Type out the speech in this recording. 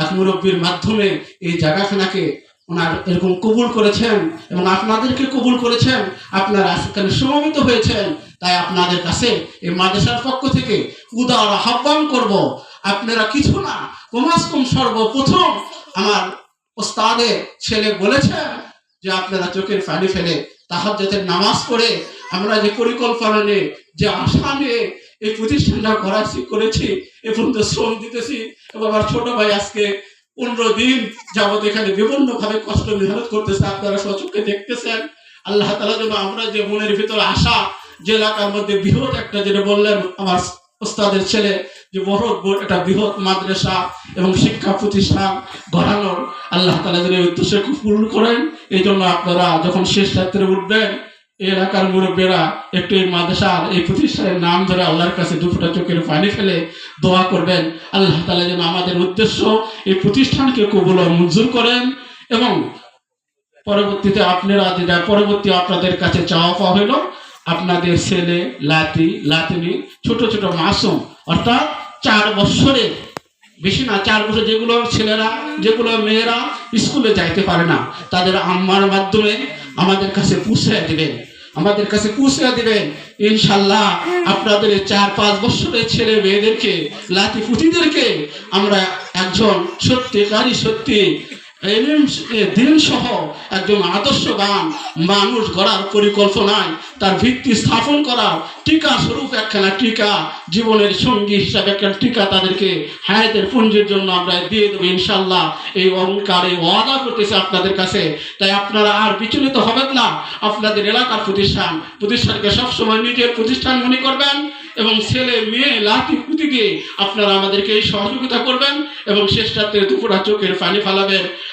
এক মুরব্বীর মাধ্যমে এই জায়গাখানাকে ওনার এরকম কবুল করেছেন এবং আপনাদেরকে কবুল করেছেন, আপনারা সেখানে সমবেত হয়েছেন। তাই আপনাদের কাছে এই মাদ্রাসার পক্ষ থেকে উদার আহ্বান করব, আপনারা কিছু না, কমাস কম সর্বপ্রথম আমার ওস্তাদের ছেলে বলেছেন যে আপনারা চোখের পানি ফেলে তাহাজ্জুদের নামাজ পড়ে আমরা যে পরিকল্পনা নিয়ে, যে আশা নিয়ে এই প্রতিষ্ঠানটা করেছি, এ পর্যন্ত শ্রম দিতেছি এবং আমার ছোট ভাই আজকে 15 দিন যাবত এখানে বিভিন্ন ভাবে কষ্ট মেহনত করতেছে, আপনারা সচক্ষে দেখতেছেন। আল্লাহ তাআলা যেন আমরা যে মনের ভিতরে আশা, যে এলাকার মধ্যে বৃহৎ একটা, যেটা বললেন আমার ওস্তাদের ছেলে, যে বড় একটা বৃহৎ মাদ্রাসা এবং শিক্ষা প্রতিষ্ঠান গড়ানোর আল্লাহ তাআলা যেন এই উদ্দেশ্যে পূরণ করেন। এই জন্য আপনারা যখন শেষ রাত্রে উঠবেন, এই এলাকার মুরব্বীরা একটু এই মাদ্রাসার এই প্রতিষ্ঠানের নাম ধরে আল্লাহর কাছে দুফোঁটা চোখের পানি ফেলে দোয়া করবেন। আল্লাহ তাআলা যেন আমাদের উদ্দেশ্য এই প্রতিষ্ঠানকে কবুল ও মঞ্জুর করেন এবং পরবর্তীতে আপনারা যেটা আপনাদের কাছে চাওয়া পাওয়া হইল, আপনাদের ছেলে লাতিনি ছোট ছোট মাসুম, অর্থাৎ 4 বছরের বেশি না, 4 বছর যেগুলো ছেলেরা, যেগুলো মেয়েরা স্কুলে যাইতে পারে না, তাদের আম্মার মাধ্যমে আমাদের কাছে পৌঁছে দিবেন। ইনশাল্লাহ আপনাদের 4-5 বছরের ছেলে মেয়েদেরকে, লাতি পুতিদেরকে আমরা একজন সত্যি দিন সহ একজন আদর্শবান মানুষ গড়ার পরিকল্পনায় তার ভিত্তি স্থাপন করার টিকা স্বরূপ একখানা টিকা, জীবনের সঙ্গী হিসাবে একটা টিকা তাদেরকে হায়াতের পুঞ্জের জন্য আমরা দিয়ে দেবো ইনশাল্লাহ। এই অহংকার, এই ওয়াদা করতেছে আপনাদের কাছে। তাই আপনারা আর বিচলিত হবেন না, আপনাদের এলাকার প্রতিষ্ঠানকে সবসময় নিজের প্রতিষ্ঠান মনে করবেন এবং ছেলে মেয়ে লাঠি পুঁতি দিয়ে আপনারা আমাদেরকে এই সহযোগিতা করবেন এবং শেষ রাত্রে দুপুরা চোখের পানি ফেলাবেন।